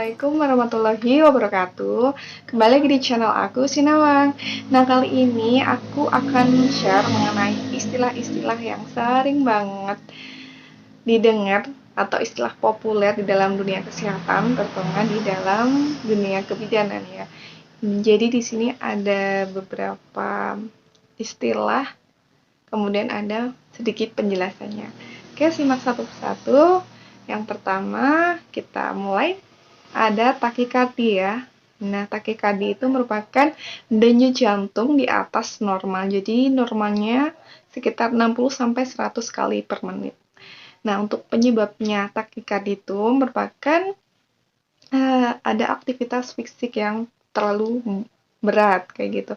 Assalamualaikum warahmatullahi wabarakatuh. Kembali lagi di channel aku, Sinawang. Nah, kali ini aku akan share mengenai istilah-istilah yang sering banget didengar atau istilah populer di dalam dunia kesehatan, terutama di dalam dunia kebidanan ya. Jadi di sini ada beberapa istilah, kemudian ada sedikit penjelasannya. Oke, simak satu persatu. Yang pertama, kita mulai. Ada takikardi ya. Nah, takikardi itu merupakan denyut jantung di atas normal. Jadi normalnya sekitar 60-100 kali per menit. Nah, untuk penyebabnya takikardi itu merupakan ada aktivitas fisik yang terlalu berat kayak gitu.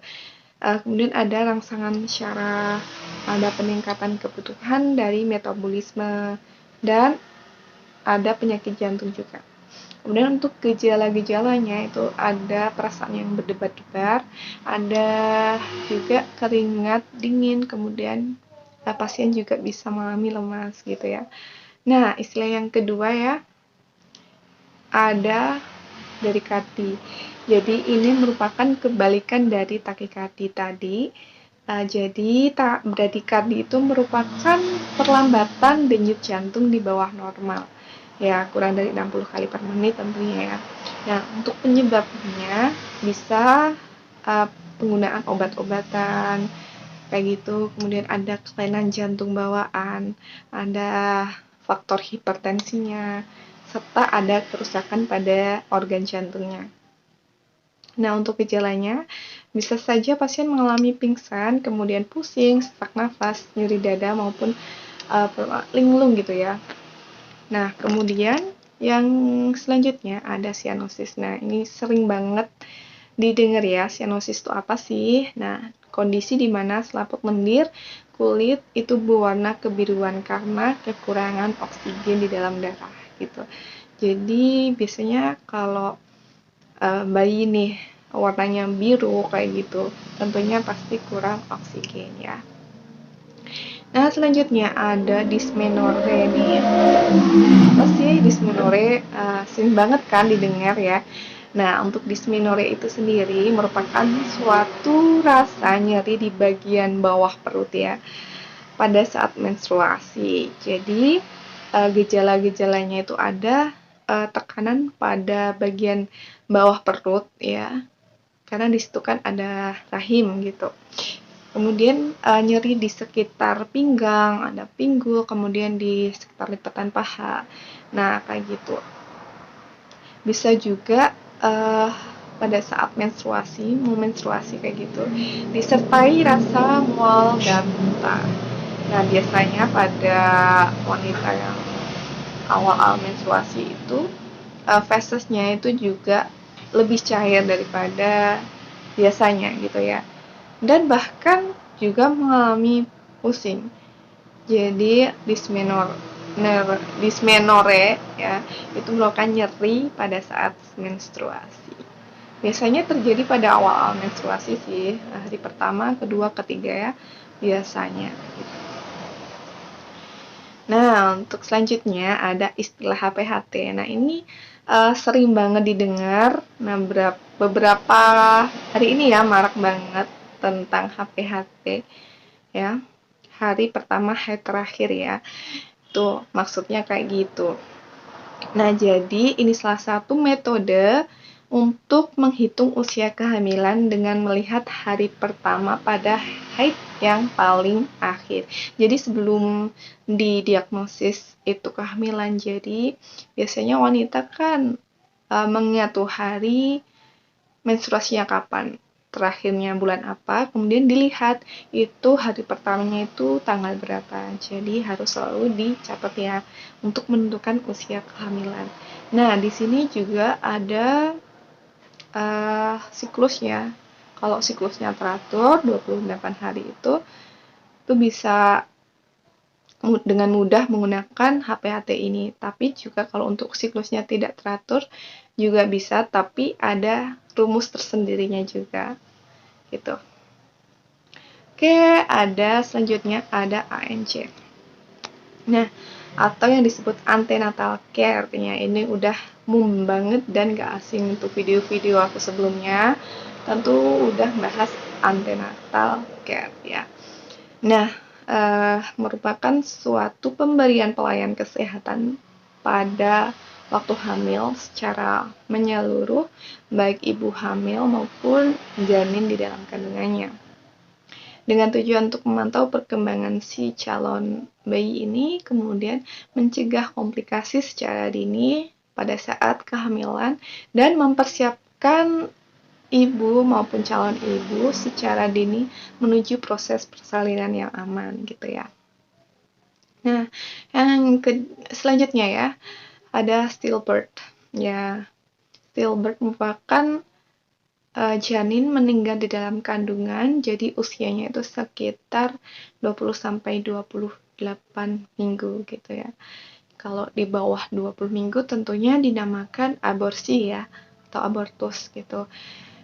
Kemudian ada rangsangan syaraf, ada peningkatan kebutuhan dari metabolisme, dan ada penyakit jantung juga. Kemudian untuk gejala-gejalanya itu ada perasaan yang berdebar-debar, ada juga keringat dingin, kemudian pasien juga bisa mengalami lemas gitu ya. Nah, istilah yang kedua ya, ada bradykardi. Jadi ini merupakan kebalikan dari takikardi tadi. Jadi bradykardi itu merupakan perlambatan denyut jantung di bawah normal. Ya, kurang dari 60 kali per menit tentunya ya. Nah, untuk penyebabnya bisa penggunaan obat-obatan kayak gitu, kemudian ada kelainan jantung bawaan, ada faktor hipertensinya, serta ada kerusakan pada organ jantungnya. Nah, untuk gejalanya, bisa saja pasien mengalami pingsan, kemudian pusing, sesak nafas, nyeri dada, maupun linglung gitu ya. Nah, kemudian yang selanjutnya ada sianosis. Nah, ini sering banget didengar ya, sianosis itu apa sih? Nah, kondisi di mana selaput lendir kulit itu berwarna kebiruan karena kekurangan oksigen di dalam darah gitu. Jadi biasanya kalau bayi nih warnanya biru kayak gitu, tentunya pasti kurang oksigen ya. Nah, selanjutnya ada dysmenorrhea nih. Apa sih dysmenorrhea? Sering banget kan didengar ya. Nah, untuk dysmenorrhea itu sendiri merupakan suatu rasa nyeri di bagian bawah perut ya pada saat menstruasi. Jadi, gejala-gejalanya itu ada tekanan pada bagian bawah perut ya. Karena di situ kan ada rahim gitu. Kemudian nyeri di sekitar pinggang, ada pinggul, kemudian di sekitar lipatan paha. Nah, kayak gitu. Bisa juga pada saat mau menstruasi kayak gitu, disertai rasa mual dan muntah. Nah, biasanya pada wanita yang awal menstruasi itu, fesesnya itu juga lebih cair daripada biasanya gitu ya. Dan bahkan juga mengalami pusing. Jadi dysmenorrhea ya, itu merupakan nyeri pada saat menstruasi. Biasanya terjadi pada awal menstruasi sih, hari pertama, kedua, ketiga ya, biasanya. Nah, untuk selanjutnya ada istilah HPHT. Nah, ini sering banget didengar. Nah, beberapa hari ini ya marak banget tentang HPHT ya. Hari pertama, hari terakhir ya. Tuh, maksudnya kayak gitu. Nah, jadi ini salah satu metode untuk menghitung usia kehamilan dengan melihat hari pertama pada haid yang paling akhir. Jadi sebelum didiagnosis itu kehamilan, jadi biasanya wanita kan mengingat tuh hari menstruasinya kapan, terakhirnya bulan apa, kemudian dilihat itu hari pertamanya itu tanggal berapa. Jadi harus selalu dicatat ya untuk menentukan usia kehamilan. Nah, di sini juga ada siklusnya. Kalau siklusnya teratur 28 hari itu bisa dengan mudah menggunakan HPHT ini. Tapi juga kalau untuk siklusnya tidak teratur juga bisa, tapi ada rumus tersendirinya juga gitu. Oke, ada selanjutnya ada ANC. Nah, atau yang disebut antenatal care. Artinya ini udah umum banget dan gak asing untuk video-video aku sebelumnya, tentu udah bahas antenatal care ya. Nah, merupakan suatu pemberian pelayanan kesehatan pada waktu hamil secara menyeluruh, baik ibu hamil maupun janin di dalam kandungannya. Dengan tujuan untuk memantau perkembangan si calon bayi ini, kemudian mencegah komplikasi secara dini pada saat kehamilan, dan mempersiapkan ibu maupun calon ibu secara dini menuju proses persalinan yang aman gitu ya. Nah, yang selanjutnya ya, ada stillbirth. Ya, stillbirth merupakan janin meninggal di dalam kandungan, jadi usianya itu sekitar 20-28 minggu gitu ya. Kalau di bawah 20 minggu tentunya dinamakan aborsi ya, atau abortus gitu.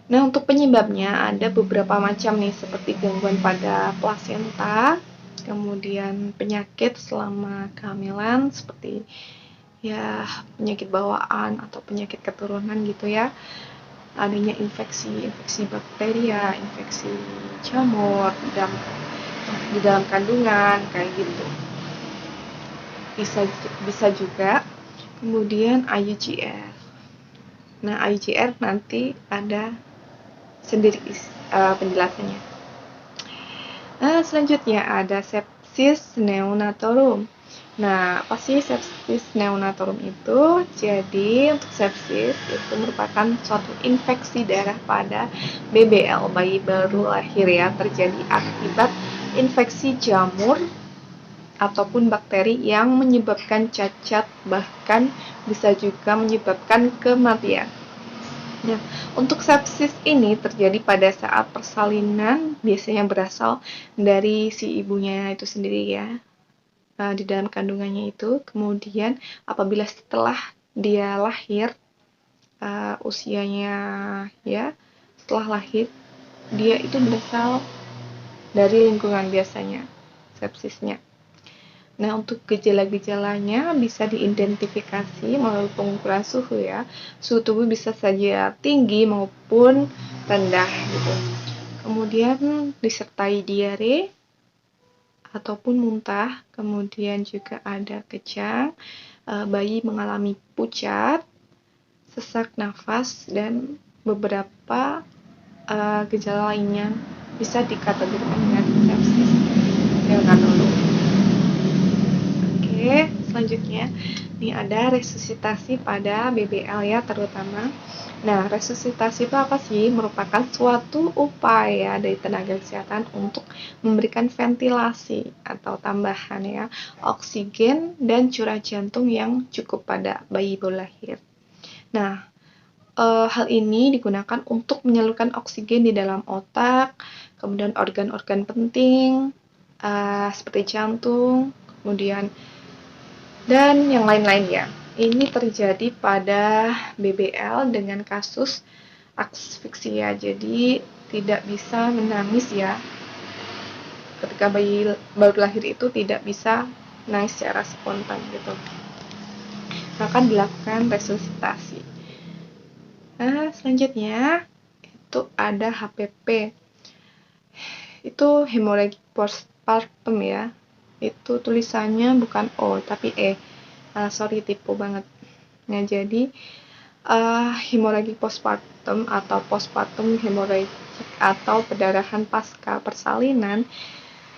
Nah, untuk penyebabnya ada beberapa macam nih, seperti gangguan pada plasenta, kemudian penyakit selama kehamilan seperti ya penyakit bawaan atau penyakit keturunan gitu ya, adanya infeksi bakteria, infeksi jamur di dalam kandungan kayak gitu. Bisa juga kemudian IUGR. Nah, IUGR nanti ada sendiri penjelasannya. Nah, selanjutnya ada sepsis neonatorum. Nah, apa sih sepsis neonatorum itu? Jadi, untuk sepsis itu merupakan suatu infeksi darah pada BBL, bayi baru lahir ya, terjadi akibat infeksi jamur ataupun bakteri yang menyebabkan cacat, bahkan bisa juga menyebabkan kematian. Nah, untuk sepsis ini terjadi pada saat persalinan, biasanya berasal dari si ibunya itu sendiri ya, di dalam kandungannya itu. Kemudian apabila setelah dia lahir, usianya ya setelah lahir, dia itu berasal dari lingkungan biasanya sepsisnya. Nah, untuk gejala-gejalanya bisa diidentifikasi melalui pengukuran suhu ya. Suhu tubuh bisa saja tinggi maupun rendah gitu. Kemudian disertai diare ataupun muntah, kemudian juga ada kejang, bayi mengalami pucat, sesak nafas, dan beberapa gejala lainnya bisa dikategorikan dengan sepsis neonatorum. Oke, selanjutnya ini ada resusitasi pada BBL ya terutama. Nah, resusitasi itu apa sih? Merupakan suatu upaya dari tenaga kesehatan untuk memberikan ventilasi atau tambahan ya, oksigen dan curah jantung yang cukup pada bayi baru lahir. Nah, hal ini digunakan untuk menyalurkan oksigen di dalam otak, kemudian organ-organ penting seperti jantung, kemudian dan yang lain-lain ya. Ini terjadi pada BBL dengan kasus asfiksia, jadi tidak bisa menangis ya. Ketika bayi baru lahir itu tidak bisa nangis secara spontan gitu. Akan dilakukan resusitasi. Nah, selanjutnya itu ada HPP. Itu hemorrhagic postpartum ya. Itu tulisannya bukan O tapi E. Sorry, tipu banget. Nah, jadi hemorrhagic postpartum atau postpartum hemorrhagic atau perdarahan pasca persalinan.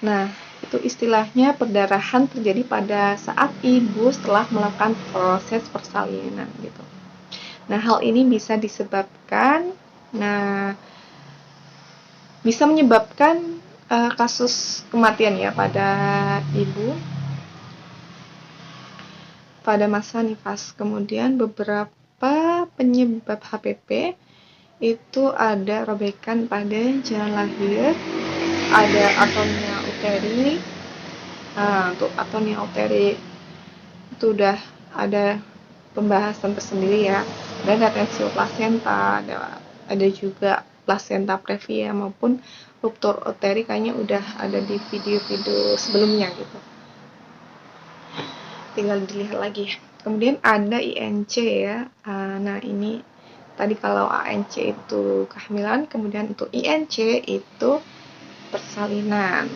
Nah, itu istilahnya perdarahan terjadi pada saat ibu setelah melakukan proses persalinan gitu. Nah, hal ini bisa disebabkan, bisa menyebabkan kasus kematian ya pada ibu pada masa nifas. Kemudian beberapa penyebab HPP itu ada robekan pada jalan lahir, ada atonia uteri. Nah, untuk atonia uteri itu udah ada pembahasan tersendiri ya. Dan retensio plasenta, ada juga plasenta previa maupun ruptur uteri, kayaknya udah ada di video-video sebelumnya gitu. tinggal dilihat lagi. Kemudian ada INC ya. Nah, ini tadi kalau ANC itu kehamilan, kemudian untuk INC itu persalinan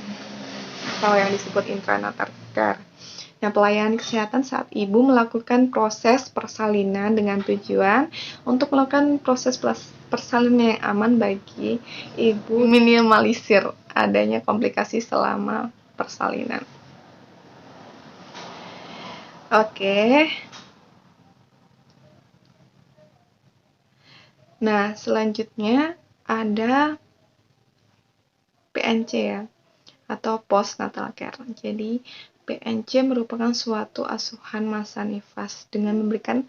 atau yang disebut intranatal care. Nah, pelayanan kesehatan saat ibu melakukan proses persalinan dengan tujuan untuk melakukan proses persalinan yang aman bagi ibu, minimalisir adanya komplikasi selama persalinan. Oke. Nah, selanjutnya ada PNC ya, atau postnatal care. Jadi, PNC merupakan suatu asuhan masa nifas dengan memberikan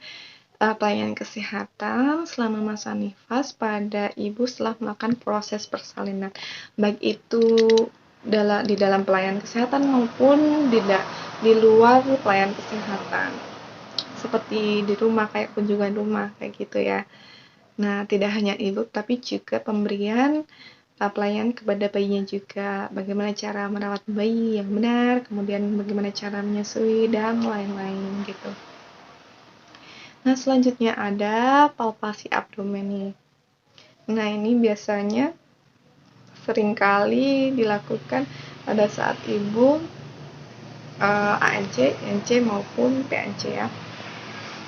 pelayanan kesehatan selama masa nifas pada ibu setelah melakukan proses persalinan, baik itu di dalam pelayanan kesehatan maupun di luar pelayanan kesehatan, seperti di rumah, kayak kunjungan rumah kayak gitu ya. Nah, tidak hanya itu, tapi juga pemberian pelayanan kepada bayinya juga, bagaimana cara merawat bayi yang benar, kemudian bagaimana cara menyusui, dan lain-lain gitu. Nah, selanjutnya ada palpasi abdomen nih. Nah, ini biasanya seringkali dilakukan pada saat ibu ANC, INC maupun PNC ya.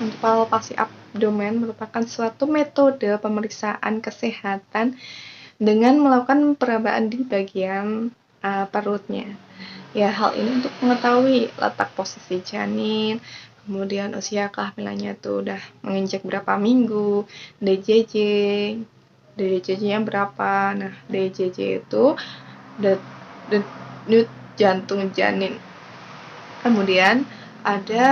Untuk palpasi abdomen merupakan suatu metode pemeriksaan kesehatan dengan melakukan perabaan di bagian perutnya. Ya, hal ini untuk mengetahui letak posisi janin, kemudian usia kehamilannya tuh udah menginjak berapa minggu, DJJ-nya berapa. Nah, DJJ itu denyut jantung janin. Kemudian ada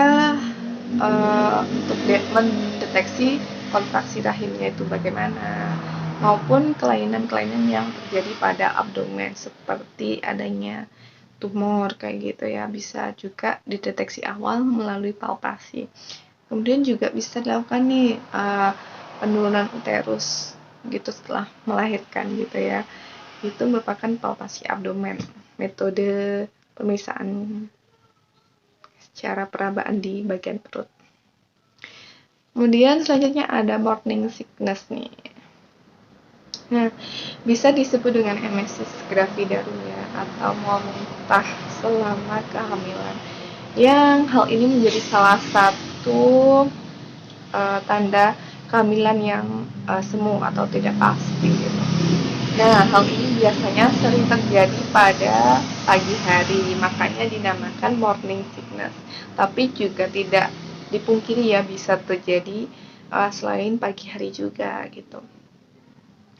untuk mendeteksi kontraksi rahimnya itu bagaimana, maupun kelainan-kelainan yang terjadi pada abdomen seperti adanya tumor kayak gitu ya, bisa juga dideteksi awal melalui palpasi. Kemudian juga bisa dilakukan nih penurunan uterus gitu setelah melahirkan gitu ya. Itu merupakan palpasi abdomen, metode pemeriksaan secara perabaan di bagian perut. Kemudian selanjutnya ada morning sickness nih. Nah, bisa disebut dengan emesis gravidarum ya, atau mual muntah selama kehamilan. Yang hal ini menjadi salah satu tanda kehamilan yang semu atau tidak pasti gitu. Nah, hal ini biasanya sering terjadi pada pagi hari, makanya dinamakan morning sickness. Tapi juga tidak dipungkiri ya, bisa terjadi selain pagi hari juga gitu.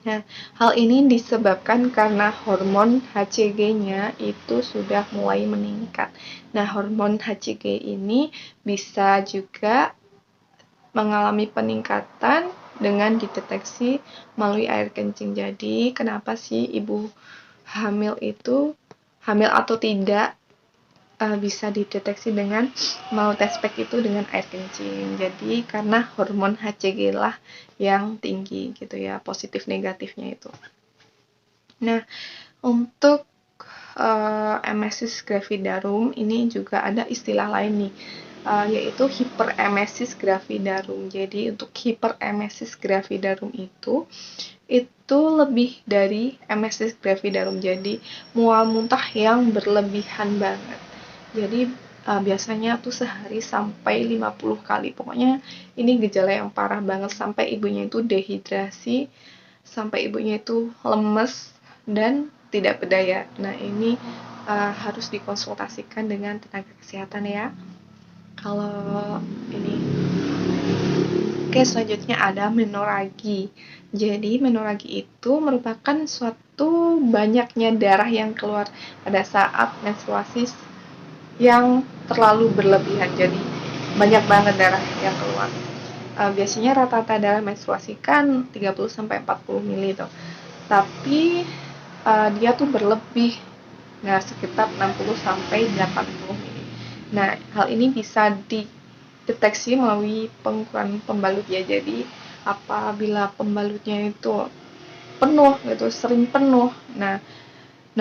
Nah, hal ini disebabkan karena hormon HCG-nya itu sudah mulai meningkat. Nah, hormon HCG ini bisa juga mengalami peningkatan dengan dideteksi melalui air kencing. Jadi, kenapa sih ibu hamil itu hamil atau tidak bisa dideteksi dengan mau tes pack itu dengan air kencing. Jadi karena hormon HCG lah yang tinggi gitu ya, positif negatifnya itu. Nah, untuk emesis gravidarum ini juga ada istilah lain nih, yaitu hiperemesis gravidarum. Jadi untuk hiperemesis gravidarum itu lebih dari emesis gravidarum. Jadi mual muntah yang berlebihan banget. Jadi biasanya tuh sehari sampai 50 kali. Pokoknya ini gejala yang parah banget, sampai ibunya itu dehidrasi, sampai ibunya itu lemes dan tidak berdaya. Nah, ini harus dikonsultasikan dengan tenaga kesehatan ya. Kalau ini. Oke, selanjutnya ada menoragi. Jadi, menoragi itu merupakan suatu banyaknya darah yang keluar pada saat menstruasi yang terlalu berlebihan. Jadi, banyak banget darah yang keluar. Biasanya rata-rata darah menstruasi kan 30-40 ml tuh. Tapi dia tuh berlebih. Nah, sekitar 60-80 ml. Nah, hal ini bisa dideteksi melalui pengukuran pembalut ya. Jadi, apabila pembalutnya itu penuh gitu, sering penuh. Nah,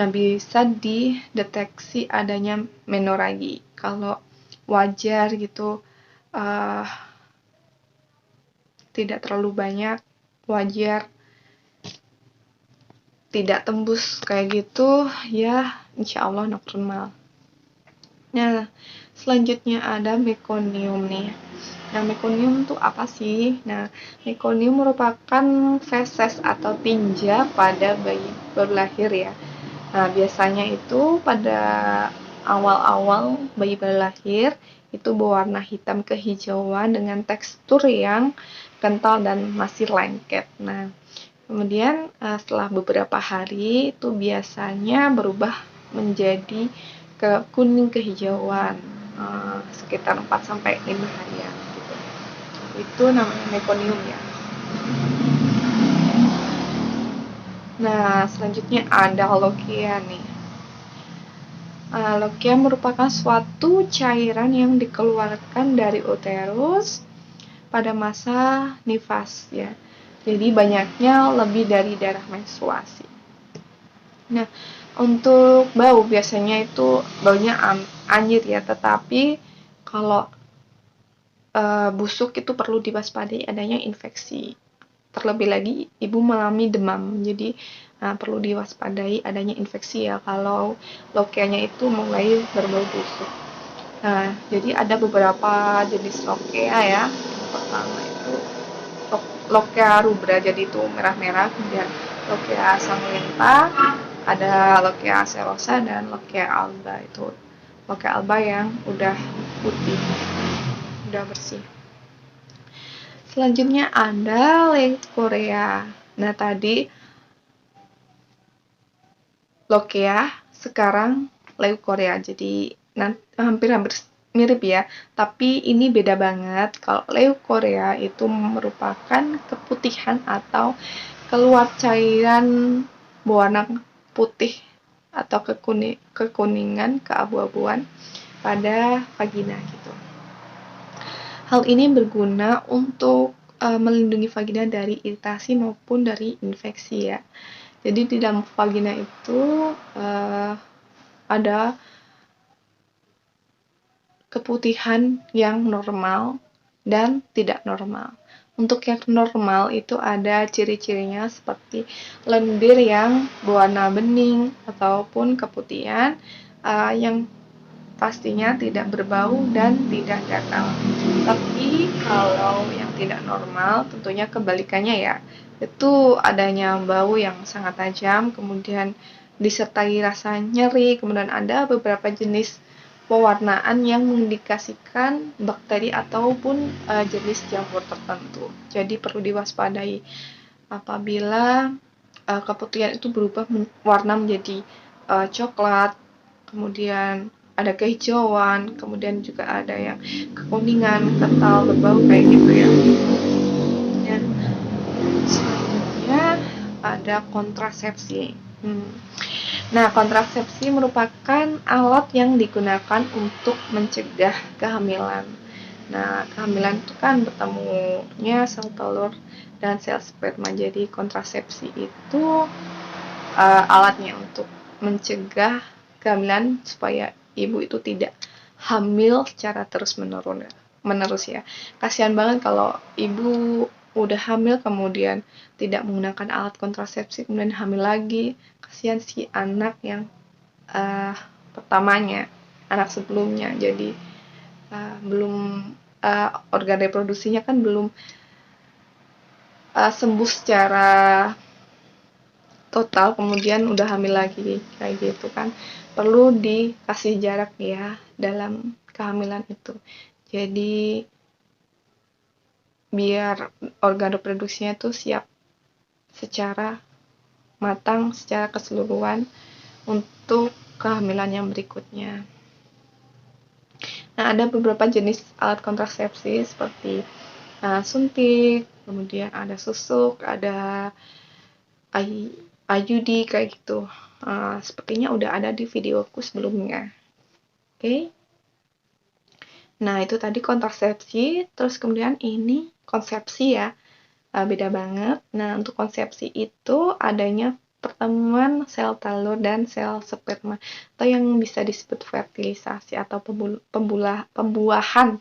bisa dideteksi adanya menoragi. Kalau wajar gitu, tidak terlalu banyak, wajar, tidak tembus kayak gitu, ya insya Allah normal. Nah, selanjutnya ada mekonium nih. Nah, mekonium itu apa sih? Nah, mekonium merupakan feses atau tinja pada bayi baru lahir ya. Nah, biasanya itu pada awal-awal bayi baru lahir itu berwarna hitam kehijauan dengan tekstur yang kental dan masih lengket. Nah, kemudian setelah beberapa hari itu biasanya berubah menjadi ke kuning kehijauan sekitar 4-5 harian gitu. Itu namanya mekonium ya. Nah, selanjutnya ada lokia nih. Lokia merupakan suatu cairan yang dikeluarkan dari uterus pada masa nifas ya. Jadi banyaknya lebih dari darah menstruasi. Nah, untuk bau biasanya itu baunya anyir ya, tetapi kalau busuk itu perlu diwaspadai adanya infeksi. Terlebih lagi ibu mengalami demam, jadi perlu diwaspadai adanya infeksi ya kalau lokeanya itu mulai berbau busuk. Nah, jadi ada beberapa jenis lokea ya. Yang pertama itu lokea rubra, jadi itu merah-merah, kemudian lokea sanguinta, ada lokea serosa dan lokea alba. Itu lokea alba yang udah putih, udah bersih. Selanjutnya ada leukorea. Nah, tadi lokea, sekarang leukorea. Jadi hampir-hampir mirip ya, tapi ini beda banget. Kalau leukorea itu merupakan keputihan atau keluar cairan berwarna putih atau kekuningan, keabu-abuan pada vagina gitu. Hal ini berguna untuk melindungi vagina dari iritasi maupun dari infeksi ya. Jadi di dalam vagina itu ada keputihan yang normal dan tidak normal. Untuk yang normal itu ada ciri-cirinya seperti lendir yang berwarna bening ataupun keputihan yang pastinya tidak berbau dan tidak gatal. Tapi kalau yang tidak normal tentunya kebalikannya ya, itu adanya bau yang sangat tajam, kemudian disertai rasa nyeri, kemudian ada beberapa jenis pewarnaan yang mengindikasikan bakteri ataupun jenis jamur tertentu. Jadi perlu diwaspadai apabila keputihan itu berubah warna menjadi coklat, kemudian ada kehijauan, kemudian juga ada yang kekuningan, kental, berbau kayak gitu ya. Dan selanjutnya ada kontrasepsi. Nah, kontrasepsi merupakan alat yang digunakan untuk mencegah kehamilan. Nah, kehamilan itu kan bertemunya sel telur dan sel sperma. Jadi kontrasepsi itu alatnya untuk mencegah kehamilan supaya ibu itu tidak hamil secara terus-menerus ya. Kasihan banget kalau ibu udah hamil kemudian tidak menggunakan alat kontrasepsi kemudian hamil lagi. Kasihan si anak yang pertamanya, anak sebelumnya. Jadi belum organ reproduksinya kan belum sembuh secara total, kemudian udah hamil lagi kayak gitu kan. Perlu dikasih jarak ya dalam kehamilan itu. Jadi biar organ reproduksinya tuh siap secara matang, secara keseluruhan untuk kehamilan yang berikutnya. Nah, ada beberapa jenis alat kontrasepsi seperti suntik, kemudian ada susuk, ada IUD kayak gitu. Sepertinya udah ada di videoku sebelumnya. Oke. Nah, itu tadi kontrasepsi, terus kemudian ini konsepsi ya. Beda banget. Nah, untuk konsepsi itu adanya pertemuan sel telur dan sel sperma, atau yang bisa disebut fertilisasi atau pembuahan.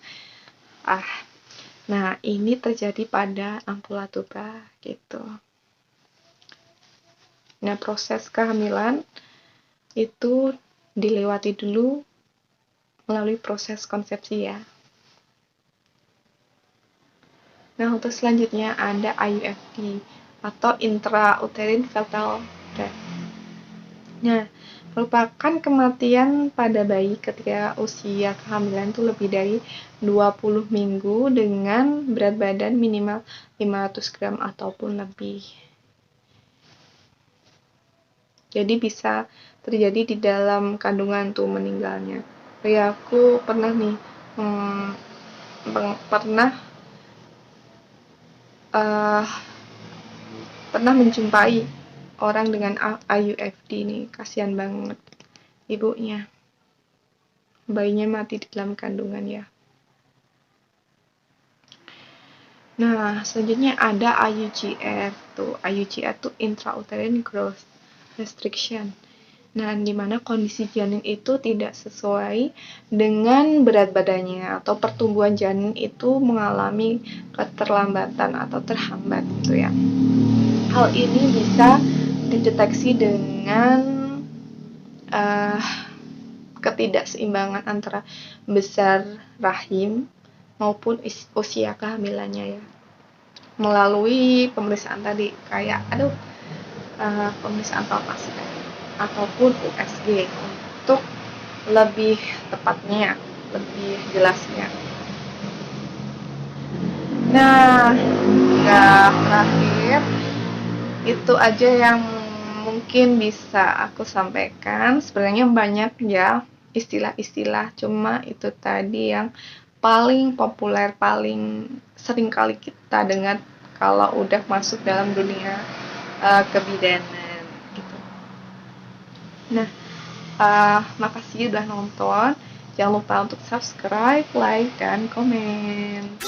Nah, ini terjadi pada ampula tuba gitu. Nah, proses kehamilan itu dilewati dulu melalui proses konsepsi ya. Nah, untuk selanjutnya ada IUFD atau intrauterine fetal death. Nah, merupakan kematian pada bayi ketika usia kehamilan itu lebih dari 20 minggu dengan berat badan minimal 500 gram ataupun lebih. Jadi bisa terjadi di dalam kandungan tuh meninggalnya. Ya, aku pernah nih pernah menjumpai orang dengan IUFD nih, kasihan banget ibunya, bayinya mati di dalam kandungan ya. Nah, selanjutnya ada IUGR tuh. IUGR tuh intrauterine growth restriction. Nah, dimana kondisi janin itu tidak sesuai dengan berat badannya atau pertumbuhan janin itu mengalami keterlambatan atau terhambat gitu ya. Hal ini bisa dideteksi dengan ketidakseimbangan antara besar rahim maupun usia kehamilannya ya, melalui pemeriksaan tadi kayak pemeriksaan palpasi ataupun USG untuk lebih tepatnya, lebih jelasnya. Nah, terakhir itu aja yang mungkin bisa aku sampaikan. Sebenarnya banyak ya istilah-istilah, cuma itu tadi yang paling populer, paling sering kali kita dengar kalau udah masuk dalam dunia kebidanan gitu. Nah, makasih udah nonton. Jangan lupa untuk subscribe, like, dan komen.